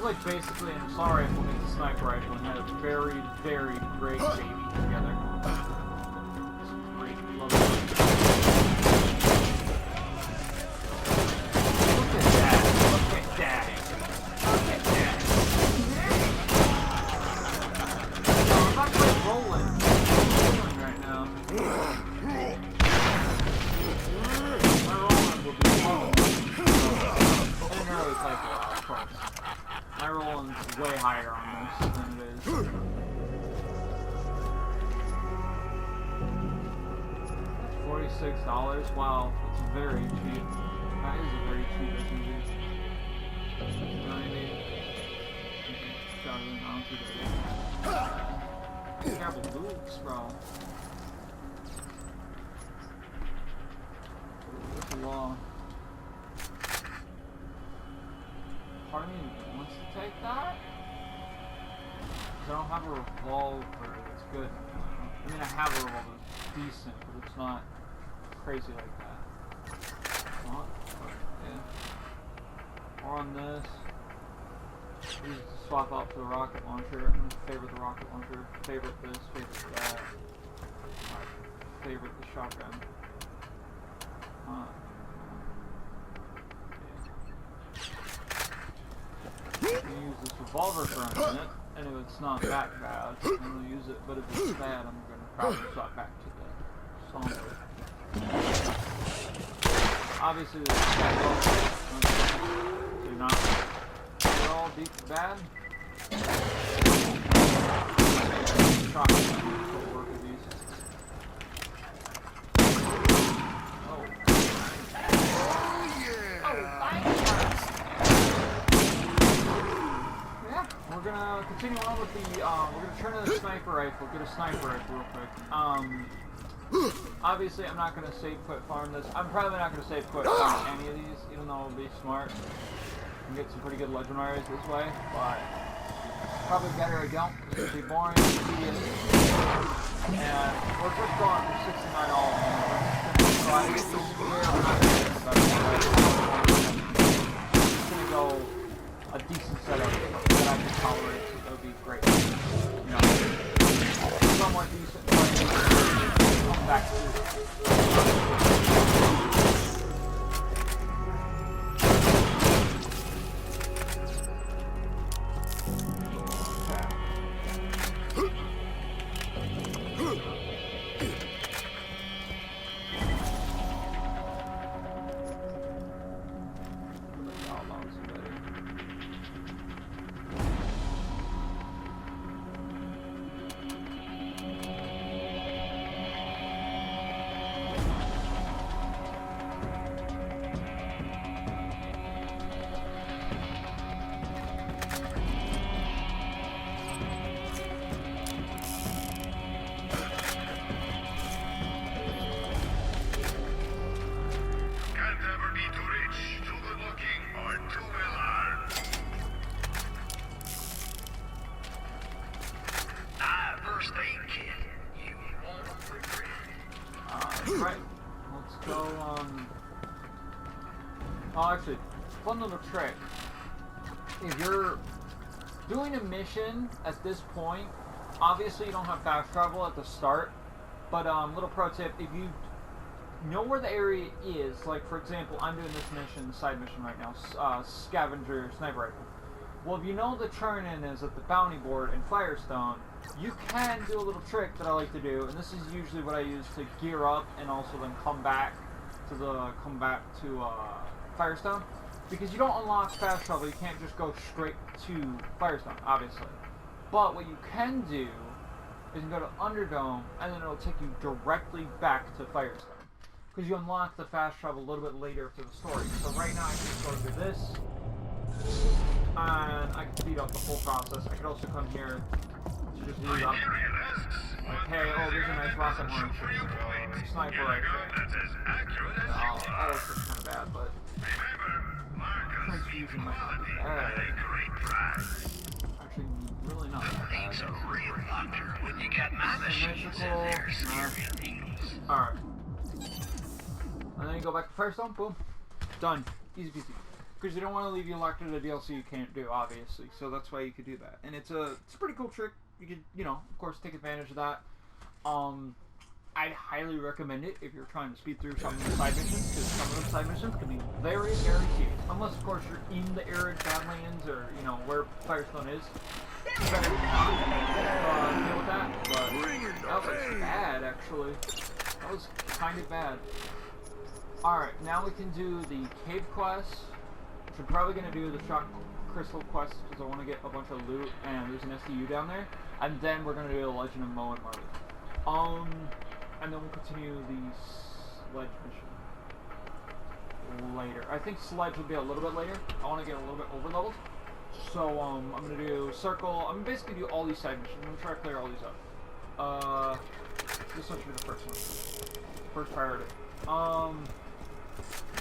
like basically an assault rifle and a sniper rifle and had a very, very great baby together. It's great. Love it. Look at that. Look at that. Look at that. I'm not quite rolling. I'm rolling right now. My rolling will be slow. I didn't really play for that, of course. My rolling's way higher on this than it is. $46? Wow, it's very cheap. That is a very cheap SUV. $90. Terrible boots, bro. What's the law? Part of me wants to take that. Because I don't have a revolver that's good. I mean, I have a revolver that's decent, but it's not crazy like that. It's not, but yeah. Or on this. Use it to swap out to the rocket launcher. I'm going to favorite the rocket launcher. Favorite this, favorite that. Favorite the shotgun. Use this revolver for a minute, and if it's not that bad, I'm going to use it, but if it's bad, I'm going to probably swap back to the somber. Obviously, this is bad, so you're not they're all deep bad. Shotgun will work with these. Oh. We're gonna continue on with the, we're gonna turn to the sniper rifle, get a sniper rifle real quick. Obviously I'm not gonna save put farm this. I'm probably not gonna save put farm any of these, even though it'll be smart. And get some pretty good legendaries this way, but probably better I don't, because it'll be boring, tedious. And we're just going for 69 all in. So I get these here, we're not gonna think about it. It's gonna go a decent setup that I can tolerate, so that would be great. You know, somewhat decent play, come back to right, let's go, oh, actually, fun little trick. If you're doing a mission at this point, obviously you don't have fast travel at the start, but, little pro tip, if you know where the area is, like, for example, I'm doing this mission, side mission right now, scavenger sniper rifle. Well, if you know the turn-in is at the bounty board in Firestone, you can do a little trick that I like to do, and this is usually what I use to gear up and also then come back to Firestone, because you don't unlock fast travel. You can't just go straight to Firestone, obviously. But what you can do is you can go to Underdome, and then it'll take you directly back to Firestone, because you unlock the fast travel a little bit later to the story. So right now I can just go through this, and I can speed up the whole process. I could also come here to just loot up. Like, hey, oh, there's a nice rocket launcher, sniper rifle. All this is kind of bad, but transfusion might not be bad. Actually, really not that bad. Symmetrical. Alright. And then you go back to Firestone, boom. Done. Easy peasy. Because you don't want to leave you locked in a DLC you can't do, obviously. So that's why you could do that. And it's a pretty cool trick. You could, you know, of course, take advantage of that. I'd highly recommend it if you're trying to speed through some of the side missions, because some of the side missions can be very, very tedious. Unless, of course, you're in the arid Badlands or, you know, where Firestone is. You better not deal with that. But that was bad, actually. That was kind of bad. Alright, now we can do the cave quest. Which I'm probably going to do the shock crystal quest because I want to get a bunch of loot and there's an SDU down there. And then we're going to do the Legend of Moe and Marley. And then we'll continue the sledge mission later. I think sledge will be a little bit later. I want to get a little bit over leveled. So I'm going to do circle. I'm going to basically do all these side missions. I'm going to try to clear all these up. This one should be the first one. First priority.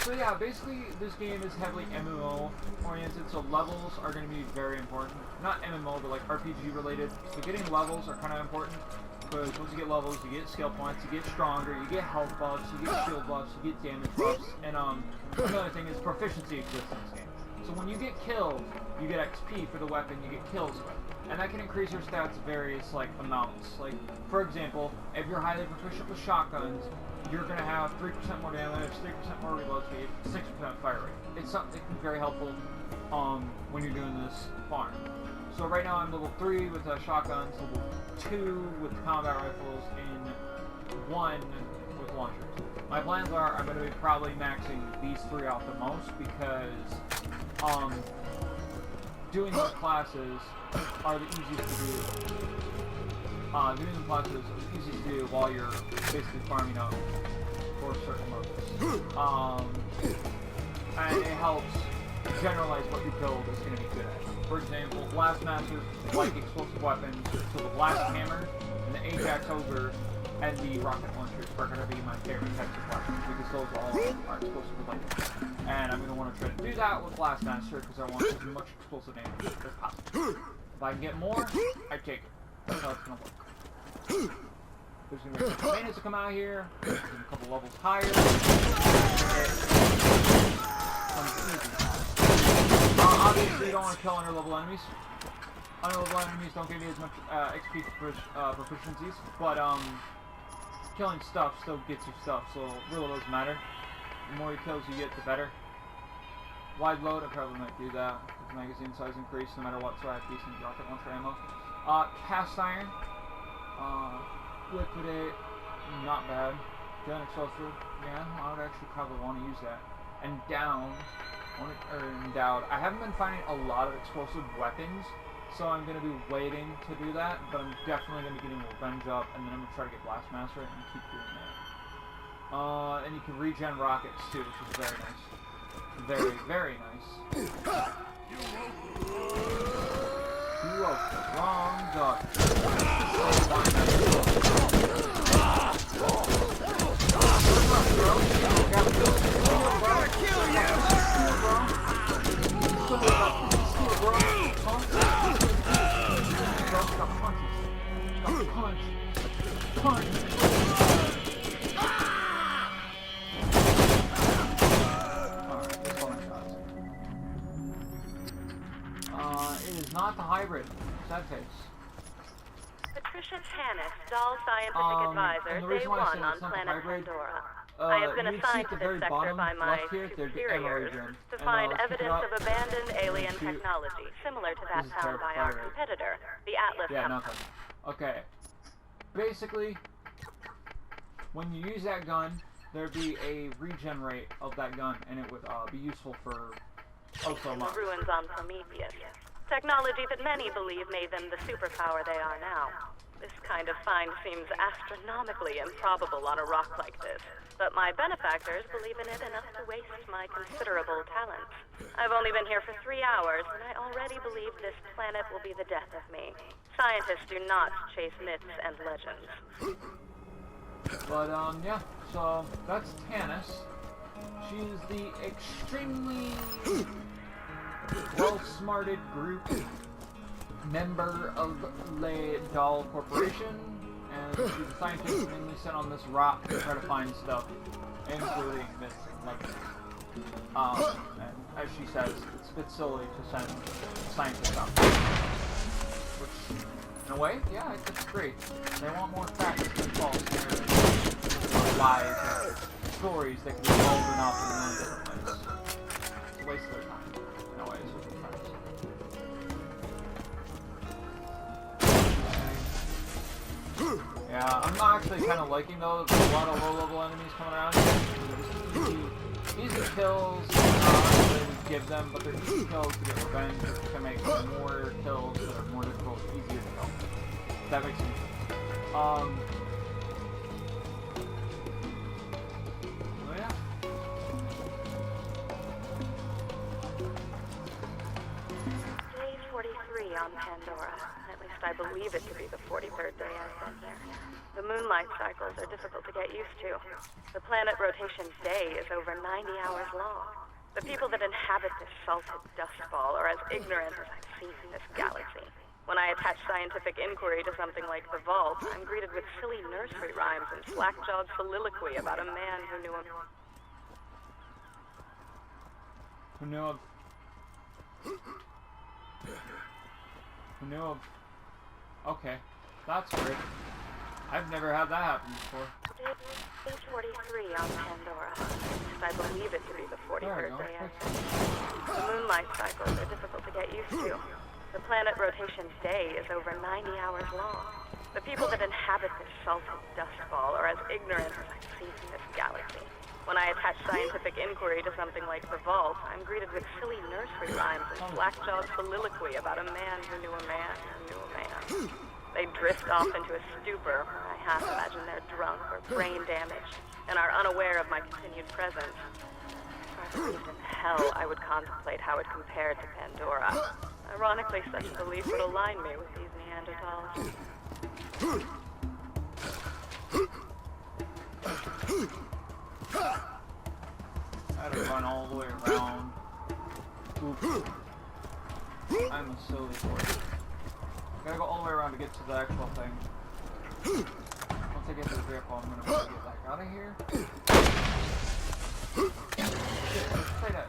So yeah, basically this game is heavily MMO oriented, so levels are going to be very important. Not MMO, but like RPG related. So getting levels are kind of important, because once you get levels, you get skill points, you get stronger, you get health buffs, you get shield buffs, you get damage buffs, and another thing is proficiency exists in this game. So when you get killed, you get XP for the weapon you get kills with. And that can increase your stats various like amounts. Like, for example, if you're highly proficient with shotguns, you're going to have 3% more damage, 3% more reload speed, 6% fire rate. It's something that can be very helpful when you're doing this farm. So right now I'm level 3 with shotguns, level 2 with combat rifles, and 1 with launchers. My plans are I'm going to be probably maxing these 3 out the most because doing these classes are the easiest to do. Doing the classes are the easiest to do while you're basically farming up for certain modes. And it helps generalize what you build is going to be good at. For example, Blast Masters like explosive weapons, so the Blast Hammer and the Ajax Ogre and the Rocket Launchers are going to be my favorite types of weapons because those all are explosive related. And I'm going to want to try to do that with Blast Master because I want as much explosive damage as possible. If I can get more, I take it. That's how it's going to work. There's going to be some maintenance to come out here. There's a couple levels higher. Obviously, you don't want to kill under-level enemies. Under-level enemies don't give you as much XP for proficiencies, but killing stuff still gets you stuff, so it really doesn't matter. The more kills you get, the better. Wide load, I probably might do that. With magazine size increase, no matter what, so I have decent rocket launcher ammo. Cast iron. Liquidate, not bad. Gun explosive, yeah, I would actually probably want to use that. And endowed. I haven't been finding a lot of explosive weapons, so I'm going to be waiting to do that, but I'm definitely going to be getting revenge up, and then I'm going to try to get Blast Master and keep doing that. And you can regen rockets too, which is very nice. Very, very nice. You woke the wrong dog. It is not the hybrid. Sad face. Patricia Tannis, Doll Scientific Advisor, Day 1 on planet Pandora. I have been assigned to this sector by my superiors to find evidence of abandoned alien technology, similar to that found by our competitor, the Atlas Company. Okay. Basically, when you use that gun, there'd be a regen rate of that gun, and it would be useful for so much. The ruins on Prometheus. Technology that many believe made them the superpower they are now. This kind of find seems astronomically improbable on a rock like this, but my benefactors believe in it enough to waste my considerable talents. I've only been here for 3 hours, and I already believe this planet will be the death of me. Scientists do not chase myths and legends. But, yeah, so that's Tannis. She's the extremely well-smarted group member of Le Doll Corporation, and she's a scientist mainly sent on this rock to try to find stuff, including myths and legends. And as she says, it's a bit silly to send scientists out. Which, in a way, yeah, I disagree. They want more facts than false narratives, or lies, or stories that can be woven up in a million different ways. It's a waste of their time, in a way, is what I'm trying to say. Yeah, I'm not actually kind of liking though. There's a lot of low-level enemies coming around here. Easy kills, they would give them, but they're easy kills to get revenge, which can make more kills that are more difficult, easier to kill. That makes sense. Oh yeah. Day 43 on Pandora. At least I believe it to be the 43rd day I've been there. The moonlight cycles are difficult to get used to. The planet rotation day is over 90 hours long. The people that inhabit this salted dust ball are as ignorant as I've seen in this galaxy. When I attach scientific inquiry to something like the vault, I'm greeted with silly nursery rhymes and slack-jawed soliloquy about a man who knew him. Who knew of... Okay. That's weird. I've never had that happen before. Day 43 on Pandora. At least I believe it to be the 43rd day I've been there. The moonlight cycles are difficult to get used to. The planet rotation day is over 90 hours long. The people that inhabit this salted dust ball are as ignorant as I've seen in this galaxy. When I attach scientific inquiry to something like the vault, I'm greeted with silly nursery rhymes and slack-jawed soliloquy about a man who knew a man who knew a man. They drift off into a stupor where I half imagine they're drunk or brain damaged and are unaware of my continued presence. If I believed in hell, I would contemplate how it compared to Pandora. Ironically, such a belief would align me with these Neanderthals. I had to run all the way around. Oops. I'm a silly boy. Gotta go all the way around to get to the actual thing. Once I get to the vehicle, I'm gonna get back out of here. Let's play that.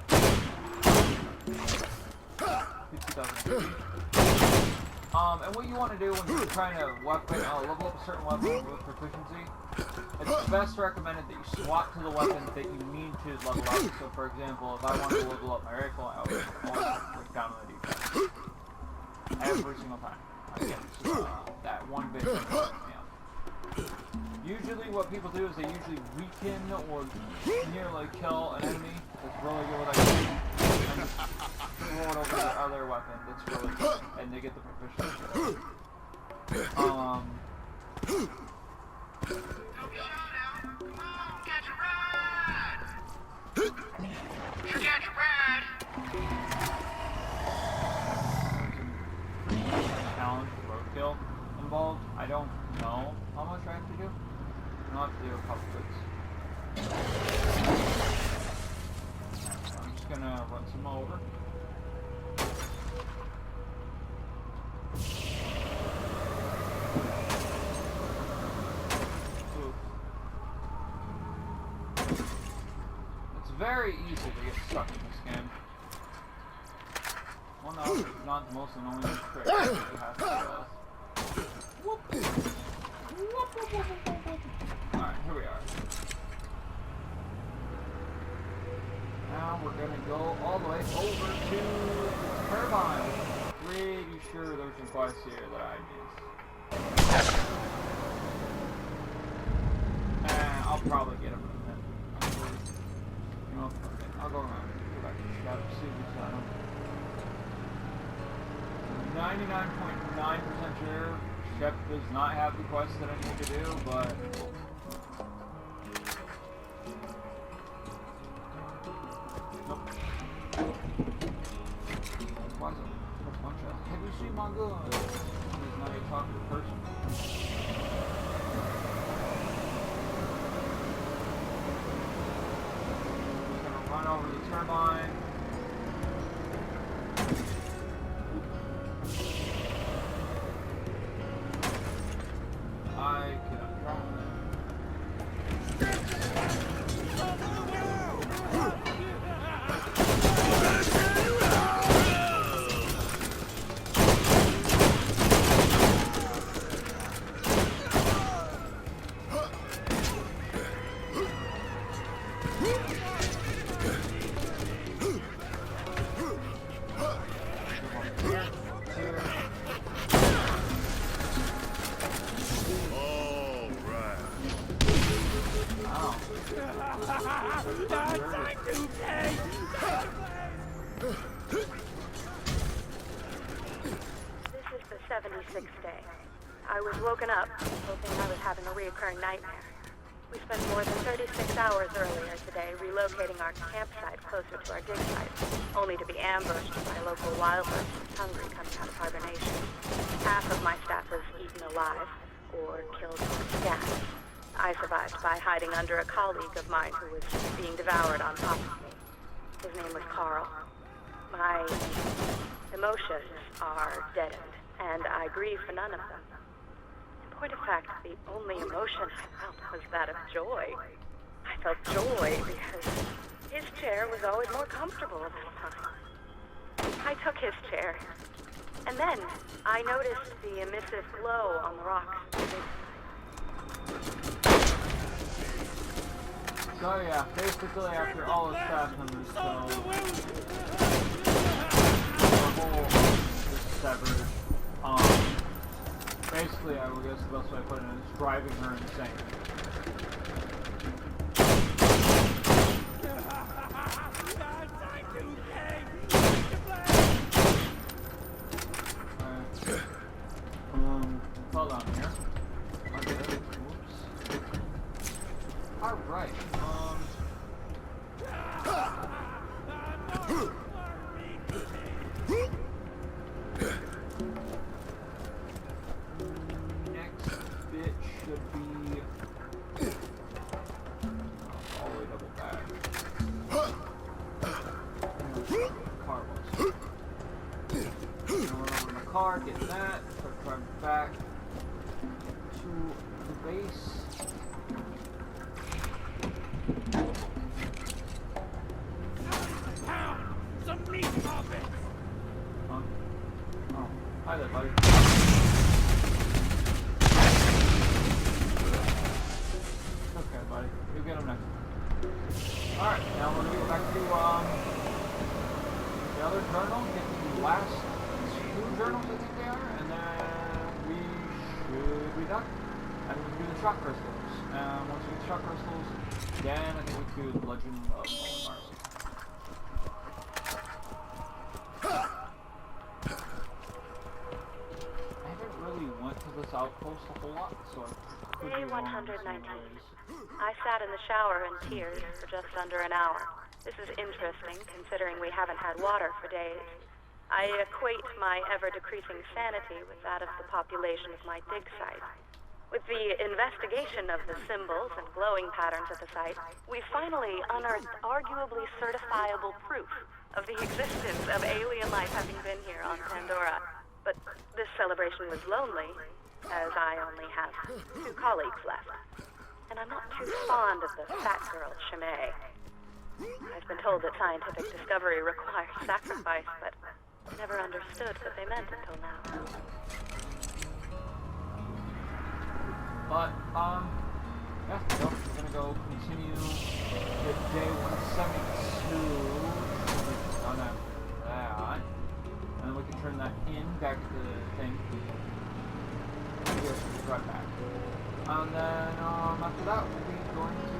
And what you want to do when you're trying to level up a certain weapon with proficiency, it's best recommended that you swap to the weapon that you need to level up. So, for example, if I want to level up my rifle, I would always break down the defense. Every single time. That one bit. Yeah. Usually what people do is they usually weaken or nearly kill an enemy that's really good with IQ and just throw it over the other weapon that's really good and they get the proficiency. Challenge, roadkill involved. I don't know how much I have to do. I'll have to do a couple bits. I'm just gonna run some over. Oof. It's very easy to get stuck in this game. Well, no, it's not the most annoying trick that you have to deal with. Whoop. Alright, here we are. Now we're gonna go all the way over to the turbine. Pretty sure there's some quests here that I missed. I'll probably get them in a minute. You know, I'll go around. Go back to the shop, see if we got them. 99.9% sure Shep does not have the quest that I need to do, but nope. Why is it a bunch of have you seen my gun? He's not even talking to the person. Just gonna run over the turbine. I cannot drive. This is the 76th day. I was woken up, hoping I was having a reoccurring nightmare. We spent more than 36 hours earlier today relocating our campsite closer to our dig site, only to be ambushed by local wildlife hungry coming out of hibernation. Half of my staff was eaten alive, or killed with gas. I survived by hiding under a colleague of mine who was being devoured on top of me. His name was Carl. My emotions are deadened, and I grieve for none of them. In point of fact, the only emotion I felt was that of joy. I felt joy because his chair was always more comfortable this time. I took his chair, and then I noticed the emissive glow on the rocks. So yeah, basically after all the staff members go, the whole is severed. Basically, I guess the best way I put it is driving her insane. Hold on here. Okay, whoops. Alright, next bit should be all the way double back. Car was. Run over in the car, get that, start driving back to the base. Some meat puppets! Huh? Oh, hi there, buddy. Okay, buddy. You'll get him next. Alright, now we're gonna go back to, the other journal, get the last two journals, I think they are, and then we should be done. And we can do the shock crystals. And once we get the shock crystals, then I think we can do the Legend of Mars. I haven't really went to this outpost a whole lot, so I could Day be wrong in 119. some ways. I sat in the shower in tears for just under an hour. This is interesting, considering we haven't had water for days. I equate my ever-decreasing sanity with that of the population of my dig site. With the investigation of the symbols and glowing patterns at the site, we finally unearthed arguably certifiable proof of the existence of alien life having been here on Pandora. But this celebration was lonely, as I only have 2 colleagues left. And I'm not too fond of the fat girl, Chimay. I've been told that scientific discovery requires sacrifice, but I never understood what they meant until now. But, yeah, so we're gonna go continue to day 172. Done after that. And then we can turn that in back to the thing. Yes, right back. And then, after that, we'll be going to